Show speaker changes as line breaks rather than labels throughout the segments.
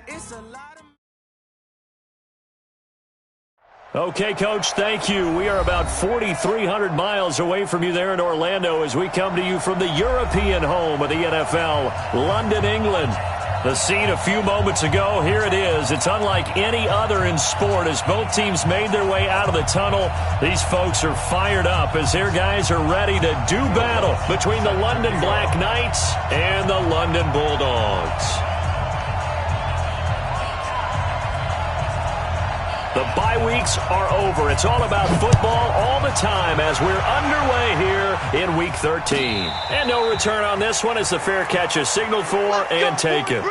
It's a lot of...
Okay, Coach, thank you. We are about 4,300 miles away from you there in Orlando as we come to you from the European home of the NFL, London, England. The scene a few moments ago, here it is. It's unlike any other in sport as both teams made their way out of the tunnel. These folks are fired up as their guys are ready to do battle between the London Black Knights and the London Bulldogs. The bye weeks are over. It's all about football all the time as we're underway here in Week 13. And no return on this one as the fair catch is signaled for and taken.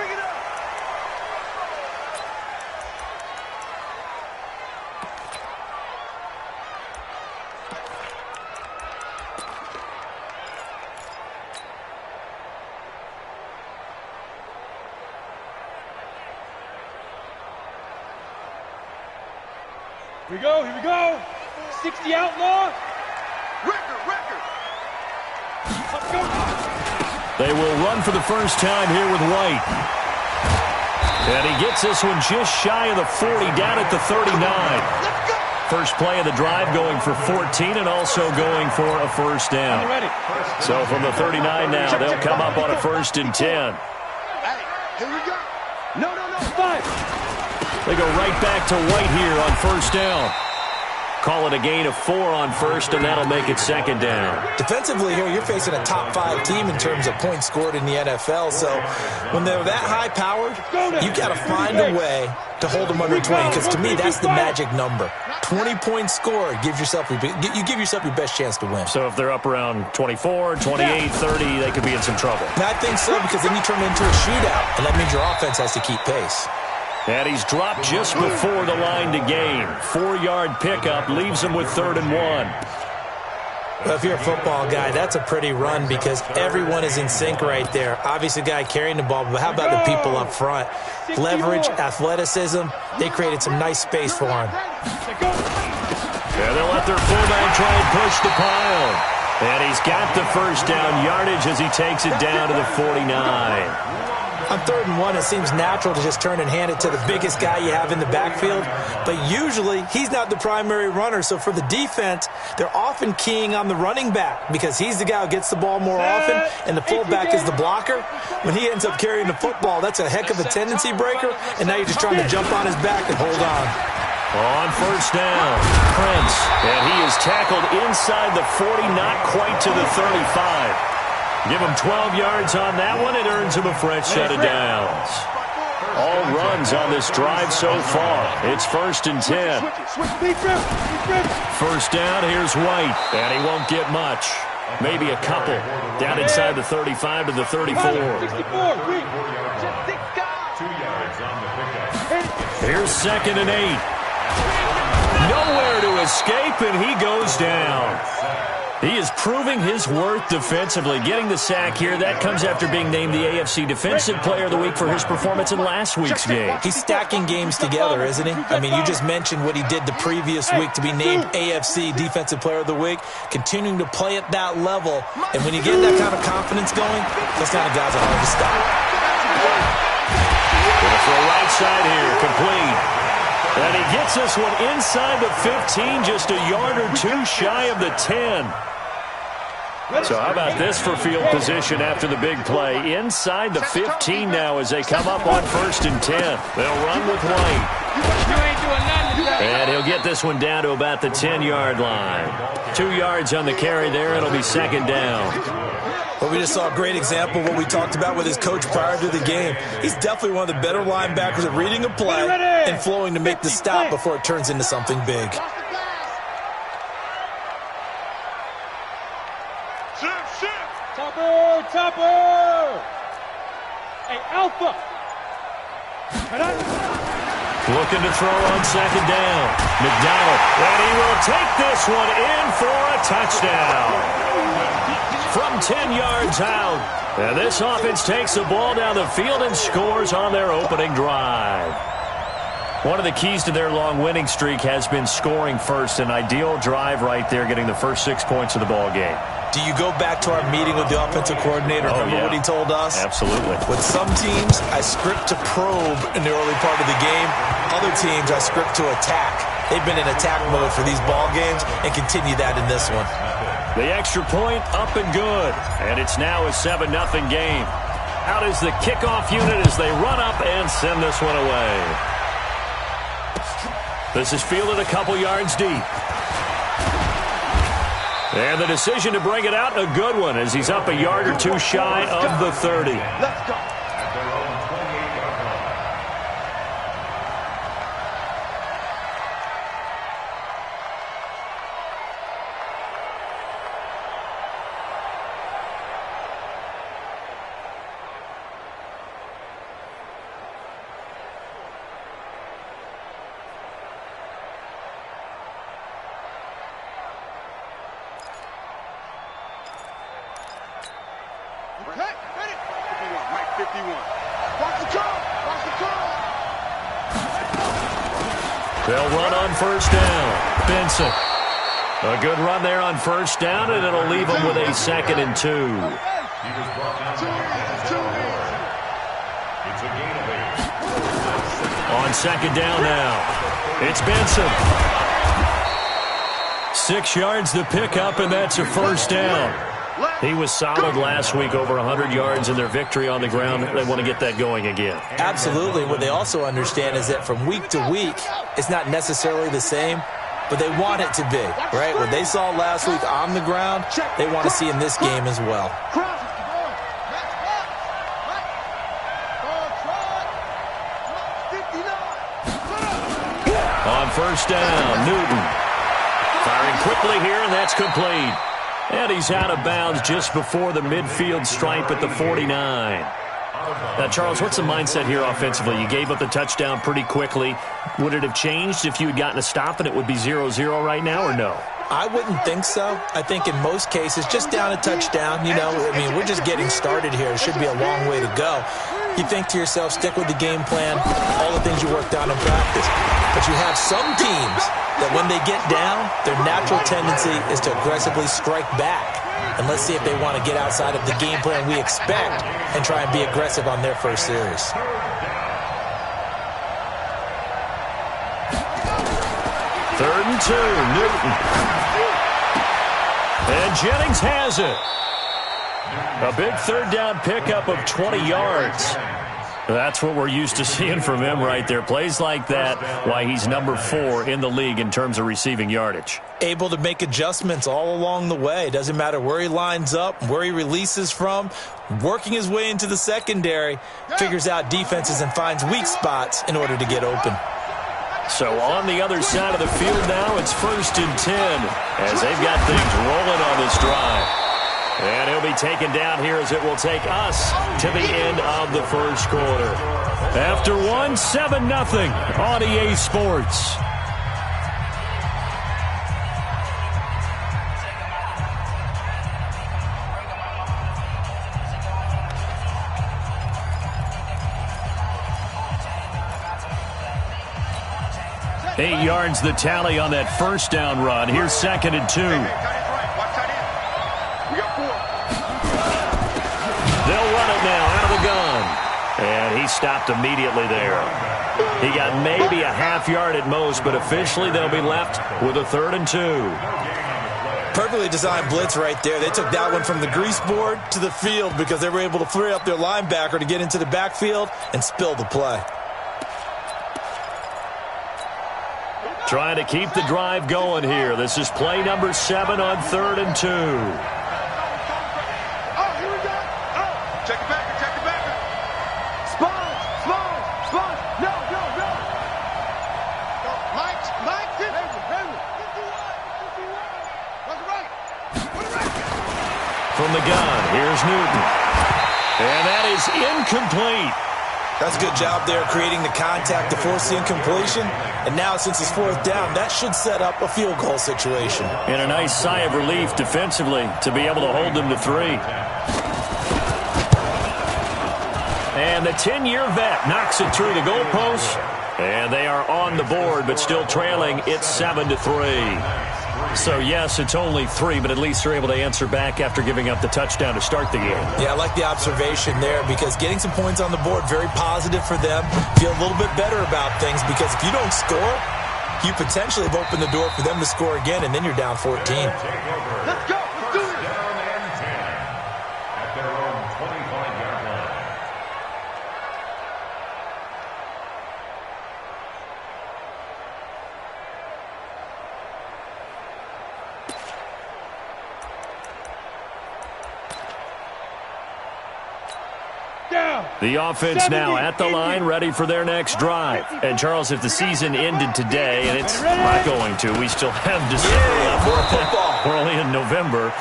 Here we go. 60 outlaw.
Record.
Let's go.
They will run for the first time here with White. And he gets this one just shy of the 40, down at the 39. First play of the drive going for 14 and also going for a first down. So from the 39 now, they'll come up on a 1st and 10.
Hey, here we go. No.
5.
They go right back to White here on first down. Call it a gain of 4 on first, and that'll make it 2nd down.
Defensively here, you're facing a top 5 team in terms of points scored in the NFL. So when they're that high-powered, you got to find a way to hold them under 20. Because to me, that's the magic number. 20 points scored, you give yourself your best chance to win.
So if they're up around 24, 28, 30, they could be in some trouble.
And I think so, because then you turn it into a shootout, and that means your offense has to keep pace.
And he's dropped just before the line to gain. 4-yard pickup leaves him with 3rd and 1.
Well, if you're a football guy, that's a pretty run because everyone is in sync right there. Obviously, the guy carrying the ball, but how about the people up front? Leverage, athleticism, they created some nice space for him.
And they'll let their fullback try and push the pile. And he's got the first down yardage as he takes it down to the 49.
On 3rd and 1, it seems natural to just turn and hand it to the biggest guy you have in the backfield. But usually, he's not the primary runner. So for the defense, they're often keying on the running back because he's the guy who gets the ball more often, and the fullback is the blocker. When he ends up carrying the football, that's a heck of a tendency breaker, and now you're just trying to jump on his back and hold on.
On first down, Prince, and he is tackled inside the 40, not quite to the 35. Give him 12 yards on that one. It earns him a fresh set of downs. All runs on this drive so far. It's 1st and 10. First down, here's White. And he won't get much. Maybe a couple. Down inside the 35 to the 34. Here's 2nd and 8. Nowhere to escape, and he goes down. He is proving his worth defensively. Getting the sack here, that comes after being named the AFC Defensive Player of the Week for his performance in last week's game.
He's stacking games together, isn't he? I mean, you just mentioned what he did the previous week to be named AFC Defensive Player of the Week, continuing to play at that level. And when you get that kind of confidence going, those kind of guys are hard to stop.
For the right side here, complete. And he gets this one inside the 15, just a yard or 2 shy of the 10. So how about this for field position after the big play? Inside the 15 now as they come up on 1st and 10. They'll run with White. And he'll get this one down to about the 10-yard line. 2 yards on the carry there. It'll be 2nd down.
Well, we just saw a great example of what we talked about with his coach prior to the game. He's definitely one of the better linebackers at reading a play and flowing to make the stop before it turns into something big.
Topper! Hey, Alpha!
Looking to throw on 2nd down. McDonald, and he will take this one in for a touchdown. From 10 yards out. And this offense takes the ball down the field and scores on their opening drive. One of the keys to their long winning streak has been scoring first. An ideal drive right there, getting the first 6 points of the ball game.
Do you go back to our meeting with the offensive coordinator? Remember what he told us?
Absolutely.
With some teams, I script to probe in the early part of the game. Other teams, I script to attack. They've been in attack mode for these ball games and continue that in this one.
The extra point up and good. And it's now a 7-0 game. Out is the kickoff unit as they run up and send this one away. This is fielded a couple yards deep. And the decision to bring it out, a good one, as he's up a yard or two shy of the 30.
Let's go.
They'll run on first down. Benson. A good run there on first down, and it'll leave them with a 2nd and 2. On 2nd down now. It's Benson. 6 yards the pickup, and that's a first down. He was solid last week, over 100 yards in their victory on the ground. They want to get that going again.
Absolutely. What they also understand is that from week to week, it's not necessarily the same, but they want it to be, right? What they saw last week on the ground, they want to see in this game as well.
On first down, Newton. Firing quickly here, and that's complete. And he's out of bounds just before the midfield stripe at the 49. Now, Charles, what's the mindset here offensively? You gave up the touchdown pretty quickly. Would it have changed if you had gotten a stop and it would be 0-0 right now, or no?
I wouldn't think so. I think in most cases, just down a touchdown, we're just getting started here. It should be a long way to go. You think to yourself, stick with the game plan, all the things you worked on in practice. But you have some teams that when they get down, their natural tendency is to aggressively strike back. And let's see if they want to get outside of the game plan we expect and try and be aggressive on their first series.
3rd and 2, Newton. And Jennings has it. A big 3rd down pickup of 20 yards. That's what we're used to seeing from him right there. Plays like that, why he's number 4 in the league in terms of receiving yardage.
Able to make adjustments all along the way. Doesn't matter where he lines up, where he releases from. Working his way into the secondary, figures out defenses and finds weak spots in order to get open.
So on the other side of the field now, it's 1st and 10 as they've got things rolling on this drive. And he'll be taken down here as it will take us to the end of the first quarter. After 7-0 on EA Sports. Eight yards the tally on that first down run. Here's 2nd and 2. They'll run it now out of the gun. And he stopped immediately there. He got maybe a half yard at most, but officially they'll be left with a 3rd and 2.
Perfectly designed blitz right there. They took that one from the grease board to the field because they were able to free up their linebacker to get into the backfield and spill the play.
Trying to keep the drive going here. This is play number 7 on 3rd and 2.
Oh, here we go. Oh, check it back. Spawn. No. Mike.
From the gun, here's Newton. And that is incomplete.
That's a good job there creating the contact to force the incompletion. And now, since it's 4th down, that should set up a field goal situation.
And a nice sigh of relief defensively to be able to hold them to 3. And the 10-year vet knocks it through the goalpost. And they are on the board, but still trailing. It's 7-3. So, yes, it's only 3, but at least they're able to answer back after giving up the touchdown to start the game.
Yeah, I like the observation there because getting some points on the board, very positive for them. Feel a little bit better about things because if you don't score, you potentially have opened the door for them to score again, and then you're down 14.
Let's go. Let's do it.
Down and 10 at their own 25-yard line.
The offense now at the line, ready for their next drive. And, Charles, if the season ended today, and it's not going to, we still have December left. We're only in November.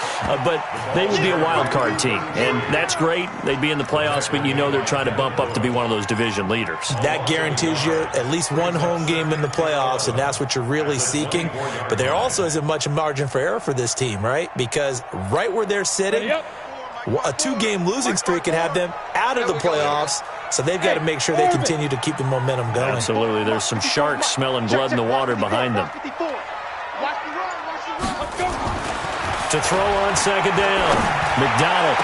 But they would be a wild card team. And that's great. They'd be in the playoffs, but you know they're trying to bump up to be one of those division leaders.
That guarantees you at least one home game in the playoffs, and that's what you're really seeking. But there also isn't much margin for error for this team, right? Because right where they're sitting, a 2-game losing streak can have them out of the playoffs, so they've got to make sure they continue to keep the momentum going.
Absolutely. There's some sharks smelling blood in the water behind them. To throw on second down, McDonald.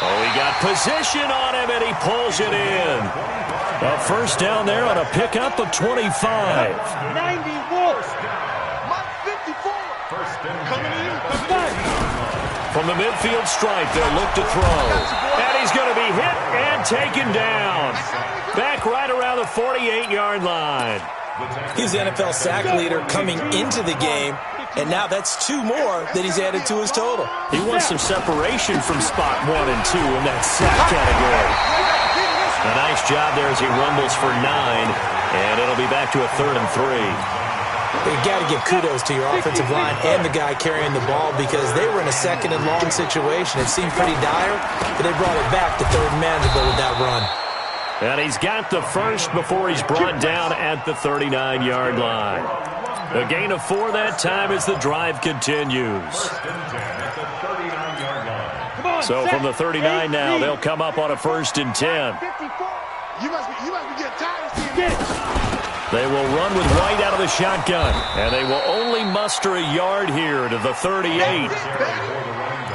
Oh, he got position on him, and he pulls it in. A first down there on a pickup of 25.
90 Wolves.
Mike 54. Coming in.
From the midfield stripe, they'll look to throw. And he's going to be hit and taken down. Back right around the 48-yard line.
He's the NFL sack leader coming into the game, and now that's 2 more that he's added to his total.
He wants some separation from spot 1 and 2 in that sack category. A nice job there as he rumbles for 9, and it'll be back to a 3rd and 3.
You got to give kudos to your offensive line and the guy carrying the ball because they were in a 2nd and long situation. It seemed pretty dire, but they brought it back to 3rd and manageable with that run.
And he's got the first before he's brought down at the 39-yard line. A gain of 4 that time as the drive continues. So from the 39 now, they'll come up on a 1st and 10.
You must be getting tired of seeing this.
They will run with White out of the shotgun, and they will only muster a yard here to the 38.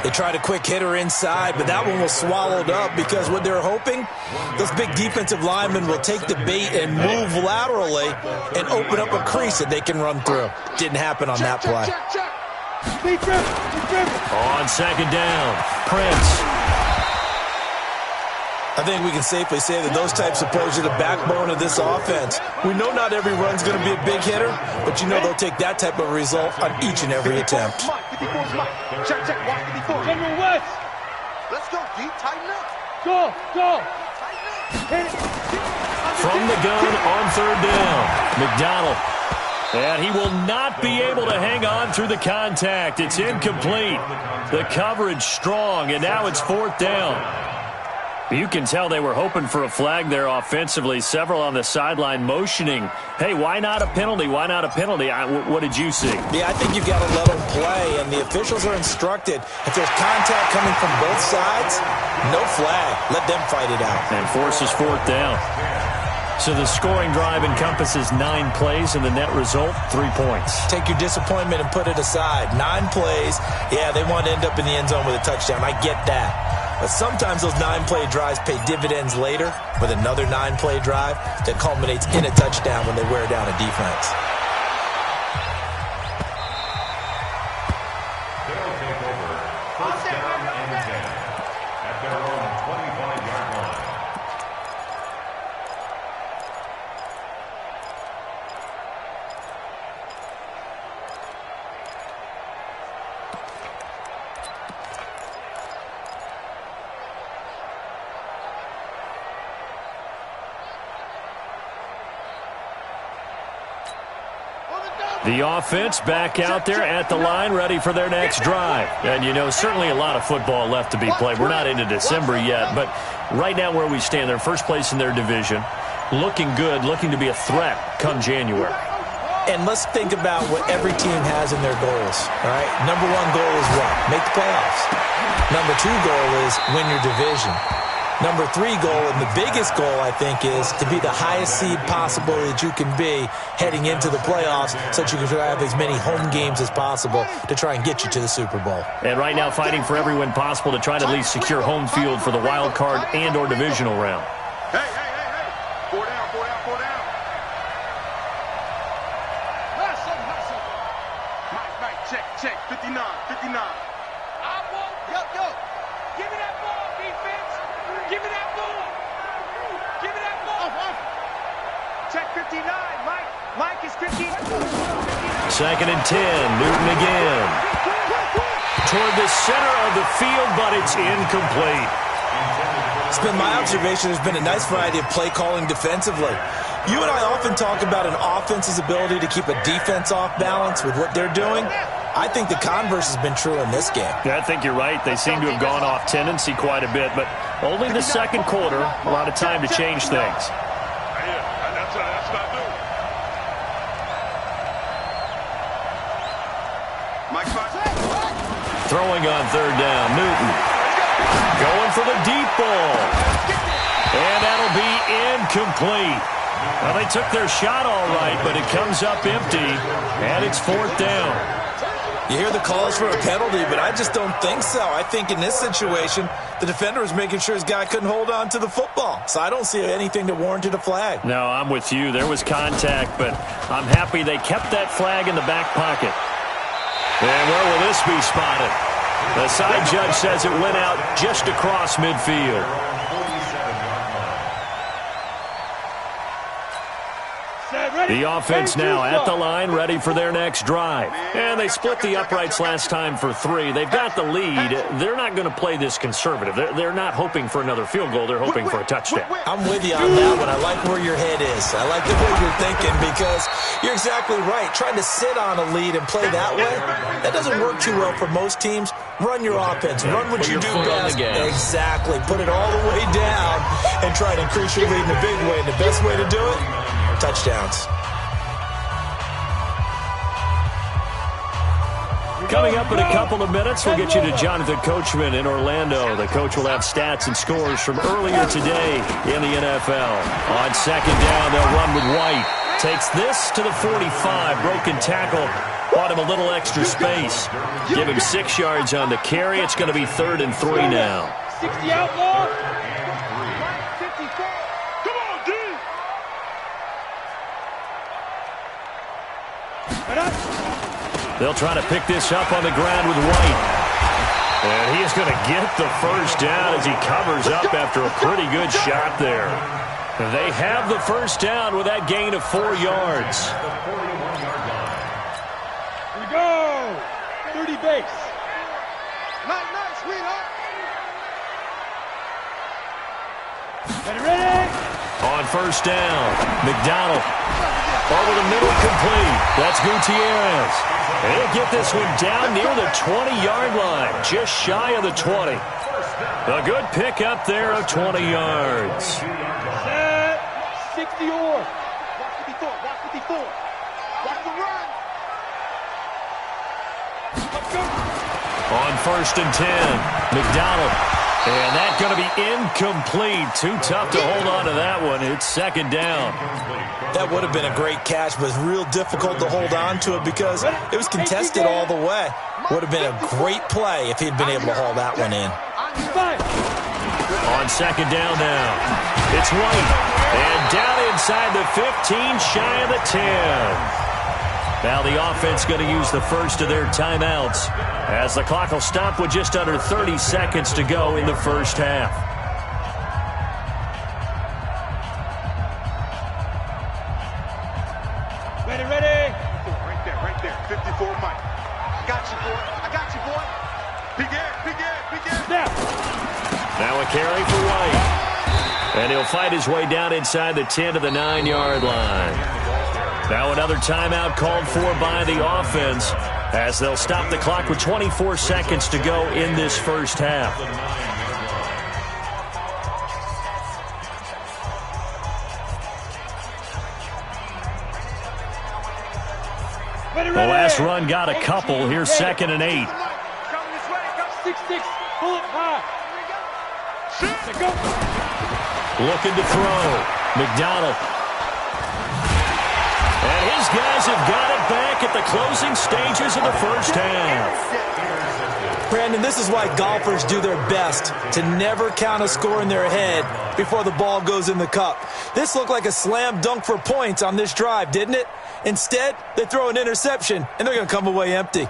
They tried a quick hitter inside, but that one was swallowed up because what they're hoping, those big defensive linemen will take the bait and move laterally and open up a crease that they can run through. Didn't happen on that play.
On second down, Prince.
I think we can safely say that those types of plays are the backbone of this offense. We know not every run's going to be a big hitter, but you know they'll take that type of result on each and every attempt.
Check, watch 54.
General West.
Let's go, D. Tighten up.
Go.
Hit it.
From the gun on 3rd down, McDonald. And he will not be able to hang on through the contact. It's incomplete. The coverage strong, and now it's 4th down. You can tell they were hoping for a flag there offensively. Several on the sideline motioning, hey, why not a penalty? Why not a penalty? What did you see?
Yeah, I think you've got to let them play, and the officials are instructed. If there's contact coming from both sides, no flag. Let them fight it out.
And forces 4th down. So the scoring drive encompasses 9 plays, and the net result, 3 points.
Take your disappointment and put it aside. 9 plays, yeah, they want to end up in the end zone with a touchdown. I get that. But sometimes those 9-play drives pay dividends later with another 9-play drive that culminates in a touchdown when they wear down a defense.
They'll take over 1st down and 10 at their own 25-yard line.
The offense back out there at the line, ready for their next drive. And, you know, certainly a lot of football left to be played. We're not into December yet, but right now where we stand, they're first place in their division, looking good, looking to be a threat come January.
And let's think about what every team has in their goals, all right? Number 1 goal is what? Make the playoffs. Number 2 goal is win your division. Number 3 goal, and the biggest goal, I think, is to be the highest seed possible that you can be heading into the playoffs so that you can have as many home games as possible to try and get you to the Super Bowl.
And right now fighting for every win possible to try to at least secure home field for the wild card and or divisional round.
Hey, hey, hey, hey. 4 down, 4 down, 4 down. Hustle. Mike, check. 59. Yo. Give me that ball, defense. Give me that ball. Check 59, Mike. Mike is 59.
2nd and 10. Newton again. Toward the center of the field, but it's incomplete.
It's been my observation there's been a nice variety of play calling defensively. You and I often talk about an offense's ability to keep a defense off balance with what they're doing. I think the converse has been true in this game.
Yeah, I think you're right. They seem to have gone off tendency quite a bit, but only the second quarter, a lot of time to change things.
Yeah, that's not new. Mike,
Throwing on 3rd down, Newton. Going for the deep ball. And that'll be incomplete. Well, they took their shot all right, but it comes up empty, and it's 4th down.
You hear the calls for a penalty, but I just don't think so. I think in this situation, the defender was making sure his guy couldn't hold on to the football. So I don't see anything that warranted a flag.
No, I'm with you. There was contact, but I'm happy they kept that flag in the back pocket. And where will this be spotted? The side judge says it went out just across midfield. The offense now at the line, ready for their next drive. And they split the uprights last time for 3. They've got the lead. They're not going to play this conservative. They're not hoping for another field goal. They're hoping for a touchdown.
I'm with you on that one. I like where your head is. I like the way you're thinking because you're exactly right. Trying to sit on a lead and play that way, that doesn't work too well for most teams. Run your offense. Run what you do best. Exactly. Put it all the way down and try to increase your lead in a big way. And the best way to do it, touchdowns.
Coming up in a couple of minutes, we'll get you to Jonathan Coachman in Orlando. The coach will have stats and scores from earlier today in the NFL. On 2nd down, they'll run with White. Takes this to the 45. Broken tackle. Bought him a little extra space. Give him 6 yards on the carry. It's going to be 3rd and 3 now.
60 outlaw.
Come on, D.
They'll try to pick this up on the ground with White. And he is going to get the first down as he covers up after a pretty good shot there. They have the first down with that gain of 4 yards.
Here we go. 30 base.
Nice, sweetheart.
Ready?
On 1st down, McDonald. Over the middle, complete. That's Gutierrez. He'll get this one down near the 20-yard line, just shy of the 20. A good pick up there of 20 yards.
Set. 60 or.
Watch 54. Watch the run.
Let's go.
On 1st and 10, McDonald. And that's going to be incomplete. Too tough to hold on to that one. It's 2nd down.
That would have been a great catch, but it's real difficult to hold on to it because it was contested all the way. Would have been a great play if he'd been able to haul that one in.
On 2nd down now, it's White. And down inside the 15, shy of the 10. Now the offense going to use the first of their timeouts as the clock will stop with just under 30 seconds to go in the first half.
Ready.
Right there. 54, Mike. I got you, boy. Big air.
Snap.
Now a carry for White. And he'll fight his way down inside the 10 to the 9-yard line. Now another timeout called for by the offense as they'll stop the clock with 24 seconds to go in this first half.
Ready.
The last run got a couple. Here's 2nd and 8.
6-6. Pull it high. Go.
Looking to throw. McDonald. And his guys have got it back at the closing stages of the first half.
Brandon, this is why golfers do their best to never count a score in their head before the ball goes in the cup. This looked like a slam dunk for points on this drive, didn't it? Instead, they throw an interception, and they're going to come away empty.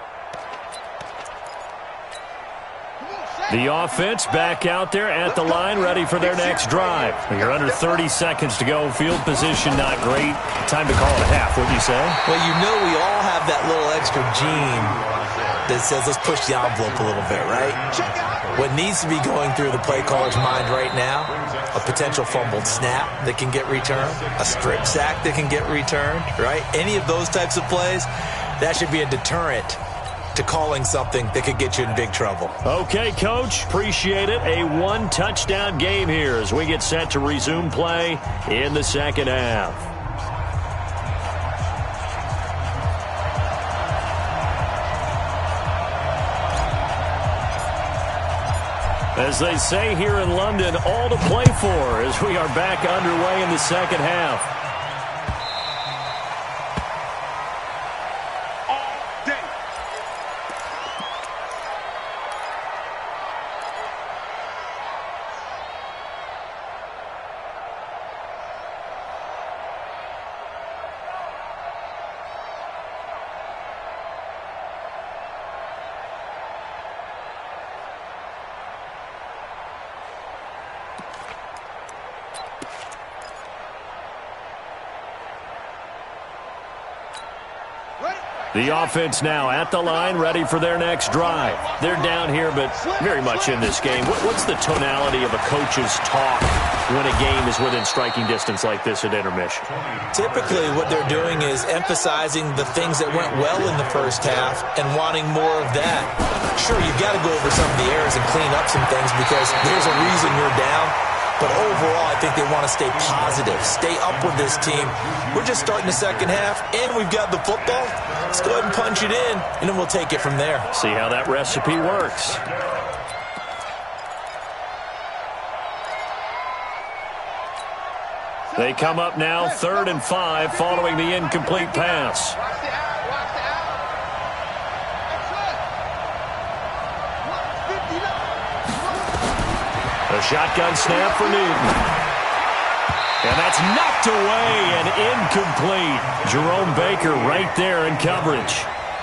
The offense back out there at the line, ready for their next drive. You're under 30 seconds to go. Field position not great. Time to call it a half, wouldn't you say?
Well, you know we all have that little extra gene that says let's push the envelope a little bit, right? What needs to be going through the play caller's mind right now, a potential fumbled snap that can get returned, a strip sack that can get returned, right? Any of those types of plays, that should be a deterrent to calling something that could get you in big trouble.
Okay, Coach. Appreciate it. A one-touchdown game here as we get set to resume play in the second half. As they say here in London, all to play for as we are back underway in the second half. The offense now at the line, ready for their next drive. They're down here, but very much in this game. What's the tonality of a coach's talk when a game is within striking distance like this at intermission?
Typically, what they're doing is emphasizing the things that went well in the first half and wanting more of that. Sure, you've got to go over some of the errors and clean up some things because there's a reason you're down. But overall, I think they want to stay positive, stay up with this team. We're just starting the second half, and we've got the football. Let's go ahead and punch it in, and then we'll take it from there.
See how that recipe works. They come up now 3rd and 5 following the incomplete pass. A shotgun snap for Newton. And that's knocked away and incomplete. Jerome Baker right there in coverage.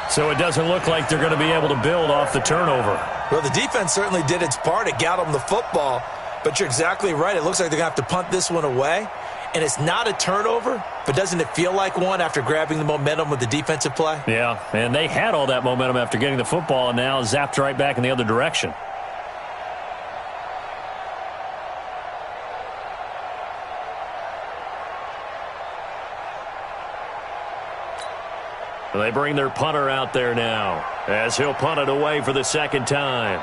So it doesn't look like they're going to be able to build off the turnover.
Well, the defense certainly did its part. It got them the football. But you're exactly right. It looks like they're going to have to punt this one away. And it's not a turnover, but doesn't it feel like one after grabbing the momentum with the defensive play?
Yeah, and they had all that momentum after getting the football and now zapped right back in the other direction. They bring their punter out there now as he'll punt it away for the second time.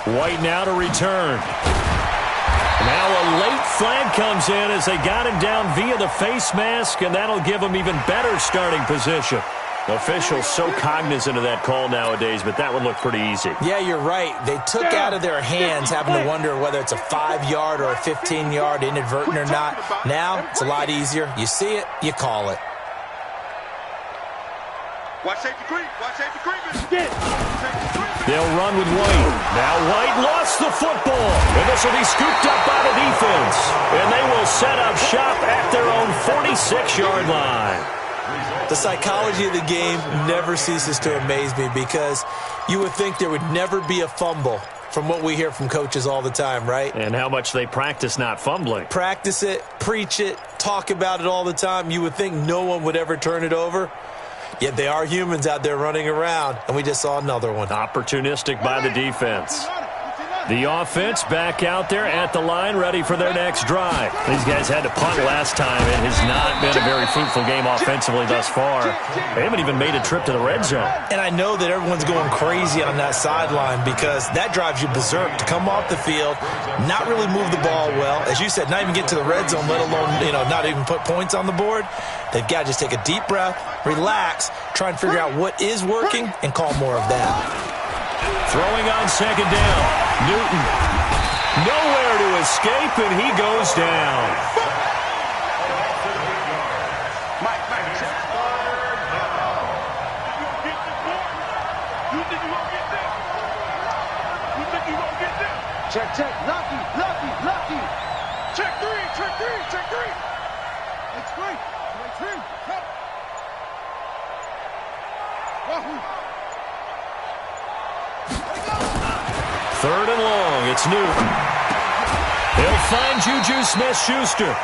White now to return. Now a late flag comes in as they got him down via the face mask, and that'll give him even better starting position. Officials so cognizant of that call nowadays, but that would look pretty easy.
Yeah, you're right. They took out of their hands having to wonder whether it's a 5-yard or a 15-yard inadvertent or not. Now, it's a lot easier. You see it, you call it.
Watch safety creep. Watch safety creeping.
They'll run with White. Now White lost the football, and this will be scooped up by the defense. And they will set up shop at their own 46-yard line.
The psychology of the game never ceases to amaze me because you would think there would never be a fumble from what we hear from coaches all the time, right?
And how much they practice not fumbling.
Practice it, preach it, talk about it all the time. You would think no one would ever turn it over. Yet they are humans out there running around, and we just saw another one.
Opportunistic by the defense. The offense back out there at the line, ready for their next drive. These guys had to punt last time. It has not been a very fruitful game offensively thus far. They haven't even made a trip to the red zone.
And I know that everyone's going crazy on that sideline because that drives you berserk to come off the field, not really move the ball well. As you said, not even get to the red zone, let alone, not even put points on the board. They've got to just take a deep breath, relax, try and figure out what is working, and call more of that.
Throwing on second down. Newton. Nowhere to escape, and he goes down.
Check, check. Lucky. Check three. That's great.
Third and long, it's Newton. He'll find Juju Smith-Schuster.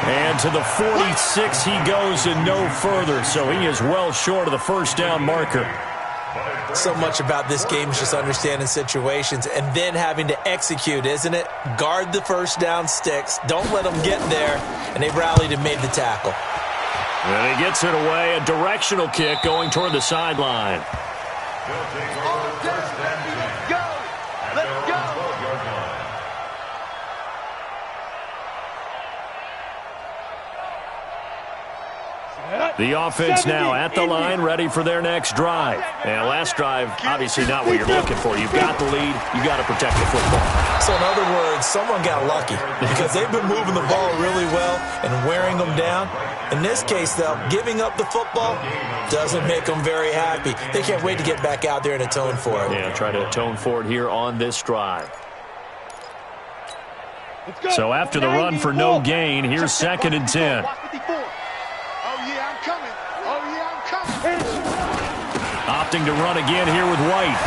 And to the 46 he goes and no further, so he is well short of the first down marker.
So much about this game is just understanding situations and then having to execute, isn't it? Guard the first down sticks. Don't let them get there. And they rallied and made the tackle.
And he gets it away. A directional kick going toward the sideline. The offense now at the line, ready for their next drive. And last drive, obviously not what you're looking for. You've got the lead. You've got to protect the football.
So in other words, someone got lucky because they've been moving the ball really well and wearing them down. In this case, though, giving up the football doesn't make them very happy. They can't wait to get back out there and atone for it.
Yeah, try to atone for it here on this drive. So after the run for no gain, here's 2nd and 10. Opting to run again here with White.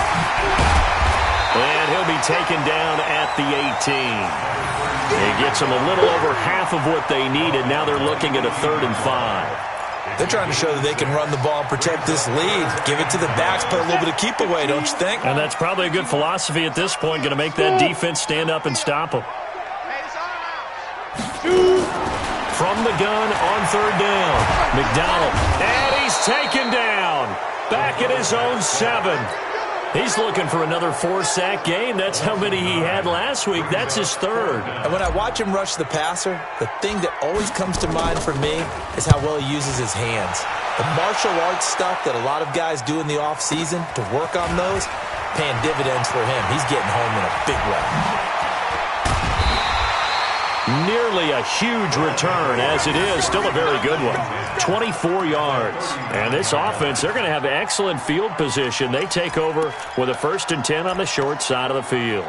And he'll be taken down at the 18. It gets them a little over half of what they needed. Now they're looking at a 3rd and 5.
They're trying to show that they can run the ball and protect this lead. Give it to the backs, play a little bit of keep away, don't you think?
And that's probably a good philosophy at this point. Going to make that defense stand up and stop them. From the gun on 3rd down. McDonald. And he's taken down. Back at his own 7. He's looking for another 4-sack game. That's how many he had last week. That's his 3rd.
And when I watch him rush the passer, the thing that always comes to mind for me is how well he uses his hands. The martial arts stuff that a lot of guys do in the offseason to work on those, paying dividends for him. He's getting home in a big way.
Nearly a huge return, as it is. Still a very good one. 24 yards. And this offense, they're going to have excellent field position. They take over with a 1st and 10 on the short side of the field.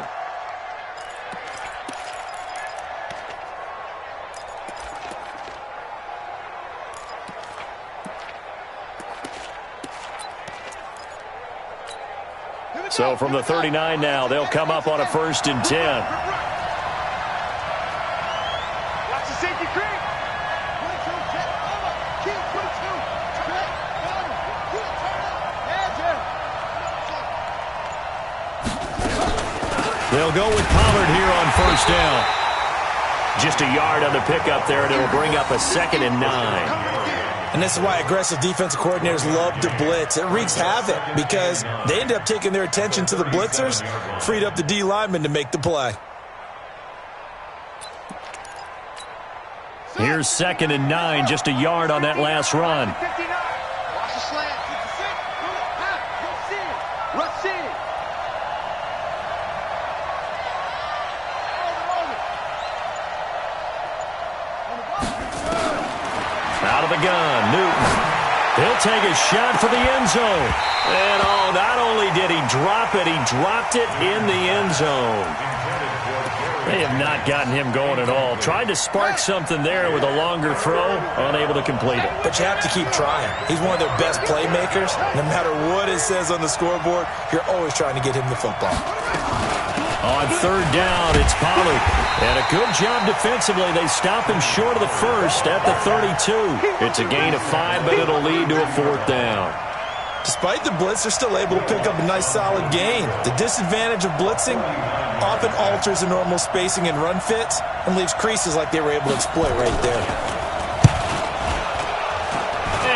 So from the 39 now, they'll come up on a 1st and 10. They'll go with Pollard here on 1st down. Just a yard on the pickup there, and it'll bring up a 2nd and 9.
And this is why aggressive defensive coordinators love to blitz. It wreaks havoc because they end up taking their attention to the blitzers, freed up the D lineman to make the play.
Here's 2nd and 9, just a yard on that last run. Out of the gun, Newton. He'll take a shot for the end zone. And not only did he drop it, he dropped it in the end zone. They have not gotten him going at all. Tried to spark something there with a longer throw, unable to complete it.
But you have to keep trying. He's one of their best playmakers. No matter what it says on the scoreboard, you're always trying to get him the football.
On 3rd down, it's Pollard. And a good job defensively. They stop him short of the 1st at the 32. It's a gain of 5, but it'll lead to a 4th down.
Despite the blitz, they're still able to pick up a nice solid gain. The disadvantage of blitzing, often alters the normal spacing and run fits and leaves creases like they were able to exploit right there.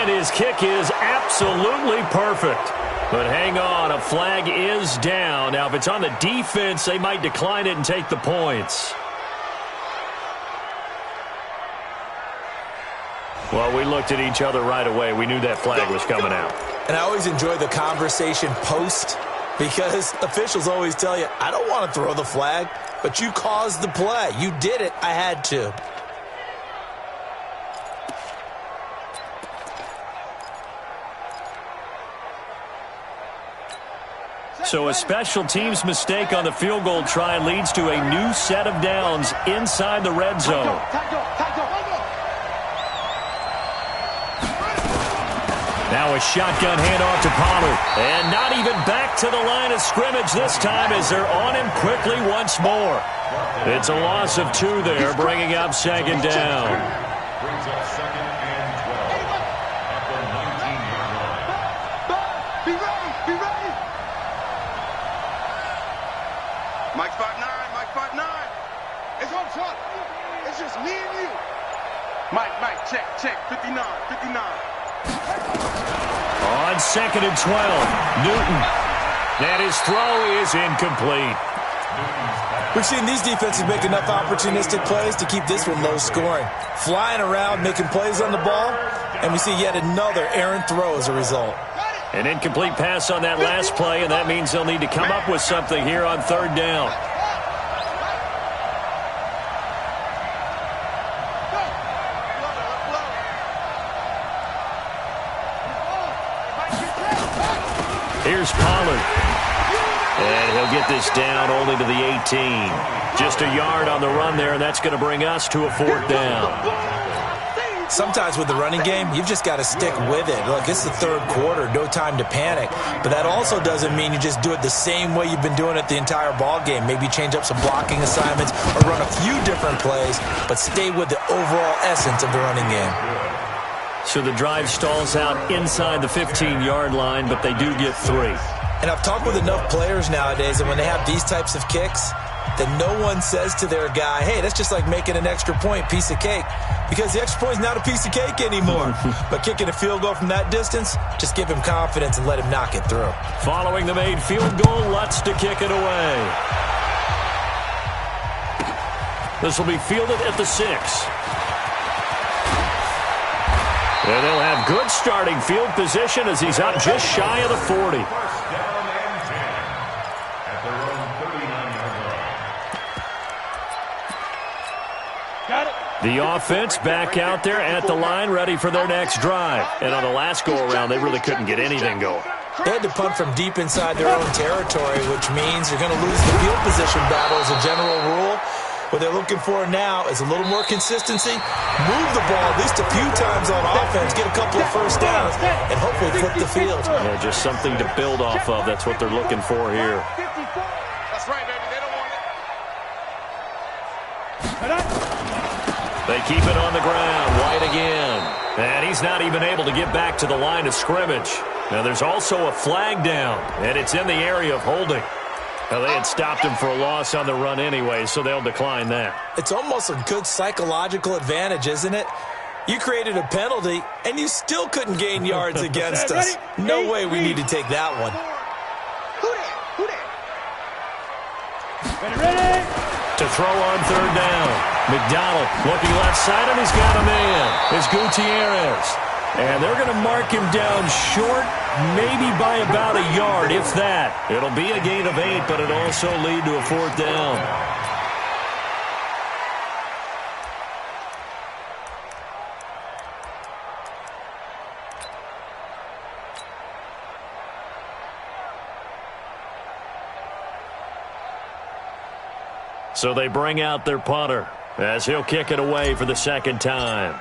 And his kick is absolutely perfect. But hang on, a flag is down. Now, if it's on the defense, they might decline it and take the points. Well, we looked at each other right away. We knew that flag was coming out.
And I always enjoy the conversation post because officials always tell you, I don't want to throw the flag, but you caused the play. You did it. I had to.
So a special teams mistake on the field goal try leads to a new set of downs inside the red zone. Now a shotgun handoff to Pollard. And not even back to the line of scrimmage this time as they're on him quickly once more. It's a loss of 2 there, bringing up second down.
Brings up 2nd and 12 at the 19-yard line.
Be ready, be ready. Mike 5'9", Mike 5'9". It's on front. It's just me and you. Mike, check, 59, 59.
On 2nd and 12, Newton. And his throw is incomplete.
We've seen these defenses make enough opportunistic plays to keep this one low scoring. Flying around, making plays on the ball, and we see yet another errant throw as a result.
An incomplete pass on that last play, and that means they'll need to come up with something here on 3rd down. Here's Pollard. And he'll get this down only to the 18. Just a yard on the run there, and that's going to bring us to a 4th down.
Sometimes with the running game, you've just got to stick with it. Look, it's the 3rd quarter, no time to panic. But that also doesn't mean you just do it the same way you've been doing it the entire ball game. Maybe change up some blocking assignments or run a few different plays, but stay with the overall essence of the running game.
So the drive stalls out inside the 15-yard line, but they do get 3.
And I've talked with enough players nowadays, and when they have these types of kicks, that no one says to their guy, hey, that's just like making an extra point, piece of cake. Because the extra point is not a piece of cake anymore. But kicking a field goal from that distance, just give him confidence and let him knock it through.
Following the made field goal, Lutz to kick it away. This will be fielded at the 6. And they'll have good starting field position as he's up just shy of the 40.
First down and 10 at their own 39-yard line.
Got it.
The offense back out there at the line, ready for their next drive. And on the last go-around, they really couldn't get anything going.
They had to punt from deep inside their own territory, which means you're going to lose the field position battle as a general rule. What they're looking for now is a little more consistency, move the ball at least a few times on offense, get a couple of first downs, and hopefully flip the field.
Yeah, just something to build off of. That's what they're looking for here.
That's right, baby. They don't want it.
They keep it on the ground. White again. And he's not even able to get back to the line of scrimmage. Now, there's also a flag down, and it's in the area of holding. Now, they had stopped him for a loss on the run anyway, so they'll decline that.
It's almost a good psychological advantage, isn't it? You created a penalty, and you still couldn't gain yards against us. No way we need to take that one.
Ready?
To throw on 3rd down. McDonald looking left side, and he's got a man. It's Gutierrez. And they're going to mark him down short, maybe by about a yard, if that. It'll be a gain of 8, but it'll also lead to a 4th down. So they bring out their punter as he'll kick it away for the 2nd time.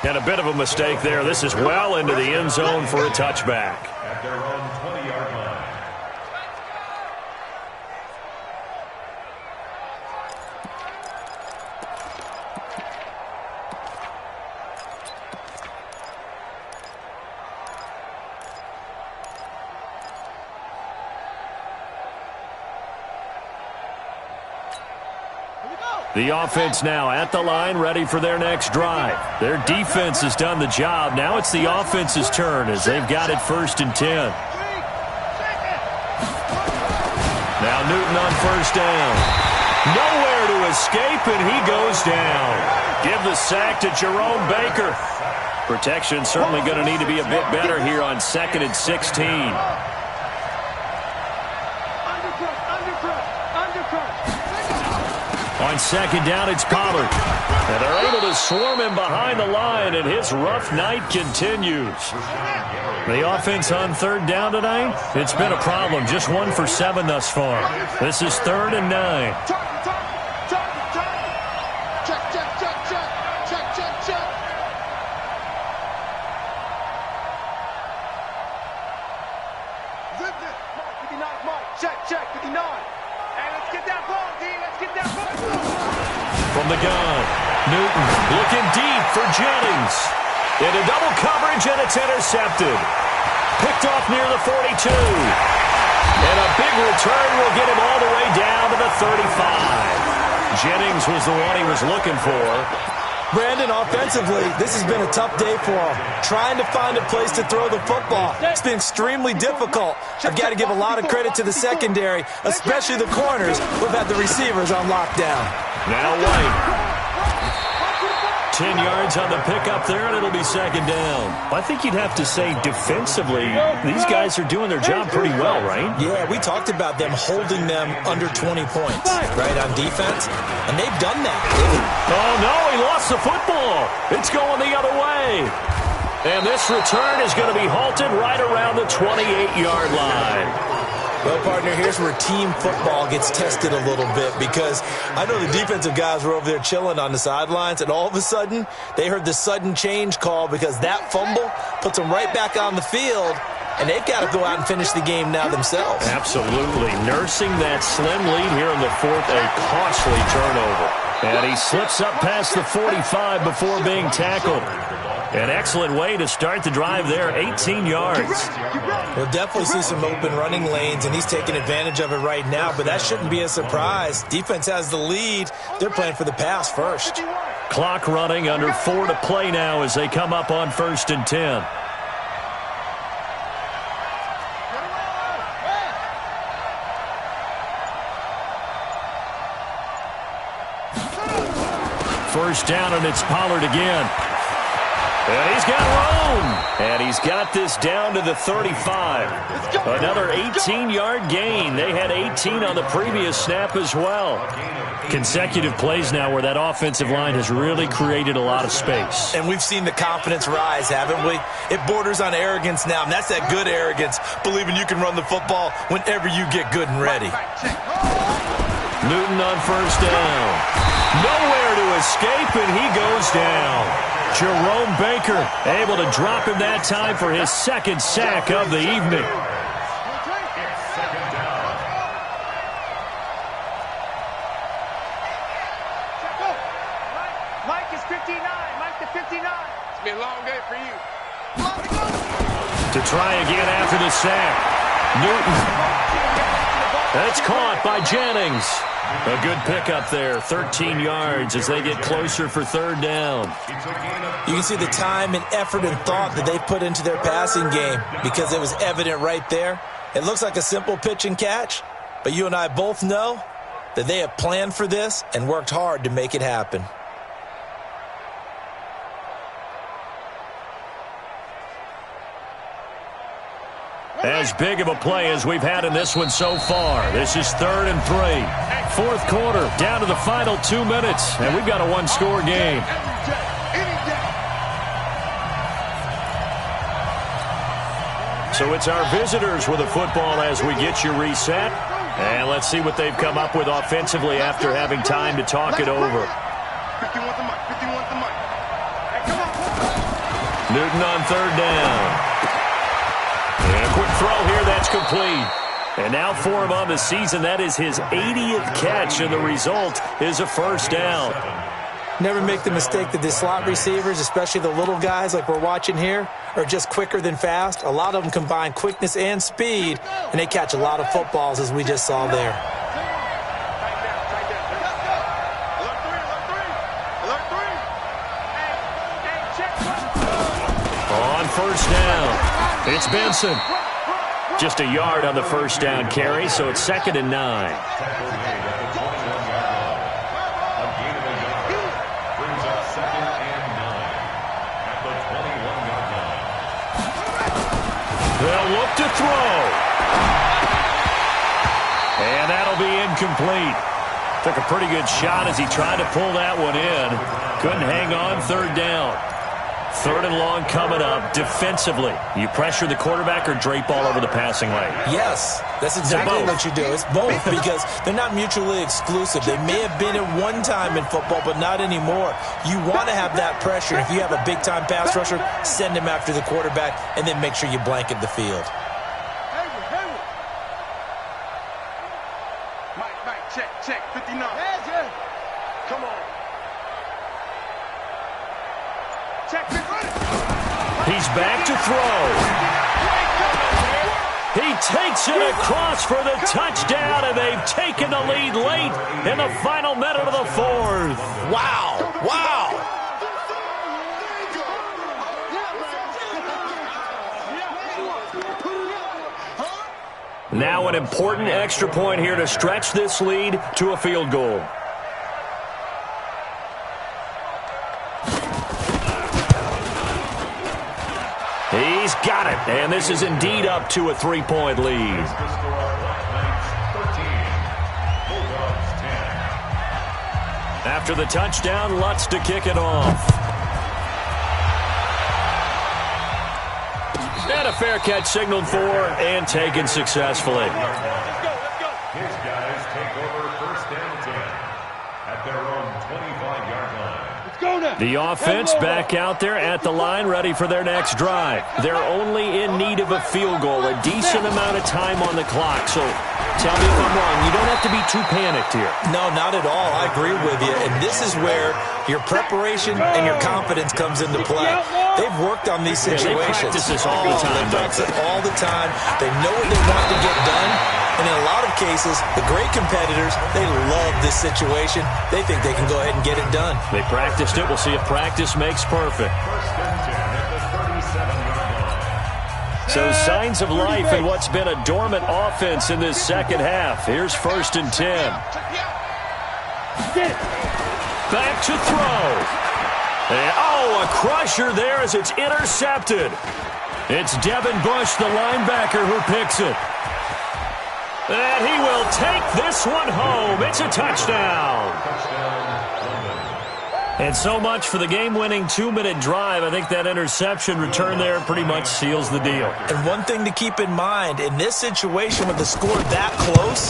And a bit of a mistake there. This is well into the end zone for a touchback.
At their own 20-yard line.
The offense now at the line, ready for their next drive. Their defense has done the job. Now it's the offense's turn as they've got it 1st and 10. Now Newton on 1st down. Nowhere to escape, and he goes down. Give the sack to Jerome Baker. Protection certainly going to need to be a bit better here on 2nd and 16. On 2nd down, it's Pollard. And they're able to swarm him behind the line, and his rough night continues. The offense on 3rd down tonight, it's been a problem. Just 1 for 7 thus far. This is 3rd and 9. From the gun, Newton looking deep for Jennings. Into double coverage, and it's intercepted. Picked off near the 42. And a big return will get him all the way down to the 35. Jennings was the one he was looking for.
Brandon, offensively, this has been a tough day for him. Trying to find a place to throw the football. It's been extremely difficult. I've got to give a lot of credit to the secondary, especially the corners who've had the receivers on lockdown.
Now White. 10 yards on the pickup there, and it'll be 2nd down. I think you'd have to say defensively, these guys are doing their job pretty well, right?
Yeah, we talked about them holding them under 20 points, right, on defense, and they've done that.
Oh, no, he lost the football. It's going the other way. And this return is going to be halted right around the 28-yard line.
Well, partner, here's where team football gets tested a little bit, because I know the defensive guys were over there chilling on the sidelines, and all of a sudden, they heard the sudden change call because that fumble puts them right back on the field, and they've got to go out and finish the game now themselves.
Absolutely. Nursing that slim lead here in the 4th, a costly turnover. And he slips up past the 45 before being tackled. An excellent way to start the drive there, 18 yards.
We'll definitely see some open running lanes, and he's taking advantage of it right now, but that shouldn't be a surprise. Defense has the lead. They're playing for the pass first.
Clock running, under 4 to play now as they come up on 1st and 10. First down, and it's Pollard again. And he's got room. And he's got this down to the 35. Another 18-yard gain. They had 18 on the previous snap as well. Consecutive plays now where that offensive line has really created a lot of space.
And we've seen the confidence rise, haven't we? It borders on arrogance now, and that's that good arrogance, believing you can run the football whenever you get good and ready.
Newton on 1st down. Nowhere to escape, and he goes down. Jerome Baker able to drop him that time for his 2nd sack of the evening.
Mike is 59. Mike to 59. It's been a long day for you.
To try again after the sack. Newton. That's caught by Jennings. A good pickup there, 13 yards as they get closer for 3rd down.
You can see the time and effort and thought that they put into their passing game because it was evident right there. It looks like a simple pitch and catch, but you and I both know that they have planned for this and worked hard to make it happen.
As big of a play as we've had in this one so far. This is 3rd and 3. 4th quarter, down to the final 2 minutes, and we've got a one-score game. So it's our visitors with the football as we get you reset. And let's see what they've come up with offensively after having time to talk it over.
51 to Mike. 51 to Mike. Hey, come on.
Newton on 3rd down. And a quick throw here, that's complete. And now for him on the season, that is his 80th catch, and the result is a 1st down.
Never make the mistake that the slot receivers, especially the little guys like we're watching here, are just quicker than fast. A lot of them combine quickness and speed, and they catch a lot of footballs, as we just saw there.
first down. It's Benson. Just a yard on the first down carry, so it's 2nd and 9. They'll look to throw. And that'll be incomplete. Took a pretty good shot as he tried to pull that one in. Couldn't hang on, 3rd down. 3rd and long coming up. Defensively, you pressure the quarterback or drape all over the passing lane?
Yes, that's exactly what you do. It's both because they're not mutually exclusive. They may have been at one time in football, but not anymore. You want to have that pressure. If you have a big-time pass rusher, send him after the quarterback, and then make sure you blanket the field.
Mike, check, 59. Come on. Check,
He's back to throw. He takes it across for the touchdown, and they've taken the lead late in the final minute of the 4th.
Wow, wow.
Now an important extra point here to stretch this lead to a field goal. He's got it, and this is indeed up to a 3-point lead. After the touchdown, Lutz to kick it off. And a fair catch signaled for and taken successfully.
His guys take over 1st and 10 at their own 25-yard line.
The offense back out there at the line, ready for their next drive. They're only in need of a field goal, a decent amount of time on the clock. So tell me if I'm wrong. You don't have to be too panicked here.
No, not at all. I agree with you. And this is where your preparation and your confidence comes into play. They've worked on these situations.
They practice this all the time.
They practice it all the time. They know what they want to get done. And in a lot of cases, the great competitors, they love this situation. They think they can go ahead and get it done.
They practiced it. We'll see if practice makes perfect.
1st and 10 at the 37-yard line.
So signs of life in what's been a dormant offense in this second half. Here's 1st and 10. Back to throw. And, a crusher there as it's intercepted. It's Devin Bush, the linebacker, who picks it. And he will take this one home. It's a touchdown. And so much for the game-winning 2-minute drive. I think that interception return there pretty much seals the deal.
And one thing to keep in mind, in this situation with the score that close,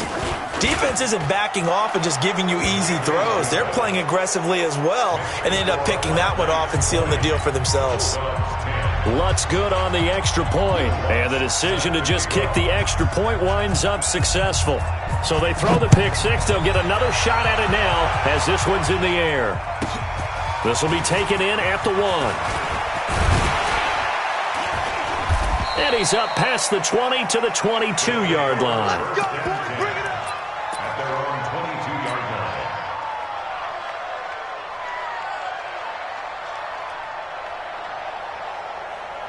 defense isn't backing off and just giving you easy throws. They're playing aggressively as well, and they end up picking that one off and sealing the deal for themselves.
Lutz good on the extra point, and the decision to just kick the extra point winds up successful. So they throw the pick six. They'll get another shot at it now as this one's in the air. This will be taken in at the 1. And he's up past the 20 to the 22-yard line.
At their own 22-yard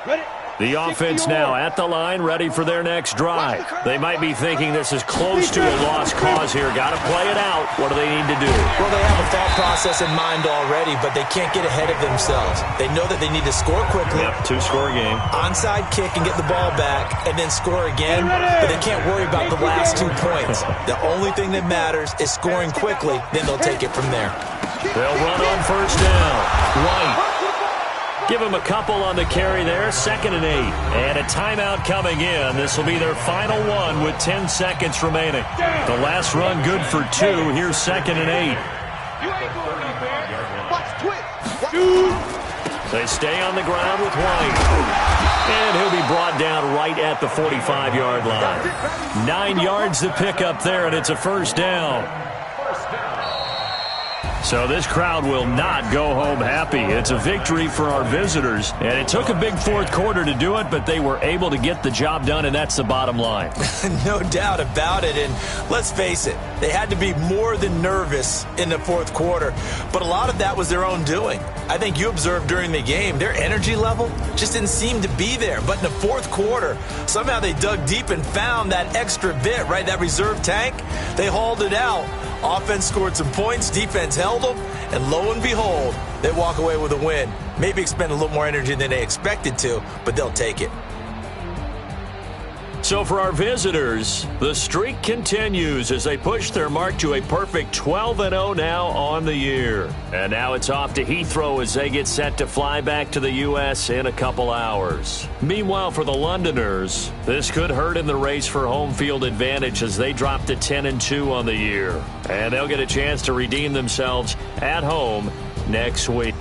line.
The offense now at the line, ready for their next drive. They might be thinking this is close to a lost cause here. Got to play it out. What do they need to do?
Well, they have a thought process in mind already, but they can't get ahead of themselves. They know that they need to score quickly.
Yep, 2-score game.
Onside kick and get the ball back and then score again, but they can't worry about the last 2 points. The only thing that matters is scoring quickly, then they'll take it from there.
They'll run on first down. White. Give them a couple on the carry there, 2nd and 8. And a timeout coming in. This will be their final one with 10 seconds remaining. The last run good for 2. Here's 2nd and 8. They stay on the ground with White. And he'll be brought down right at the 45-yard line. 9 yards to pick up there, and it's a first down. So this crowd will not go home happy. It's a victory for our visitors, and it took a big fourth quarter to do it, but they were able to get the job done, and that's the bottom line.
No doubt about it, and let's face it, they had to be more than nervous in the fourth quarter, but a lot of that was their own doing. I think you observed during the game, their energy level just didn't seem to be there, but in the fourth quarter, somehow they dug deep and found that extra bit, right, that reserve tank. They hauled it out. Offense scored some points, defense held them, and lo and behold, they walk away with a win. Maybe expend a little more energy than they expected to, but they'll take it.
So for our visitors, the streak continues as they push their mark to a perfect 12-0 now on the year. And now it's off to Heathrow as they get set to fly back to the U.S. in a couple hours. Meanwhile, for the Londoners, this could hurt in the race for home field advantage as they drop to 10-2 on the year. And they'll get a chance to redeem themselves at home next week.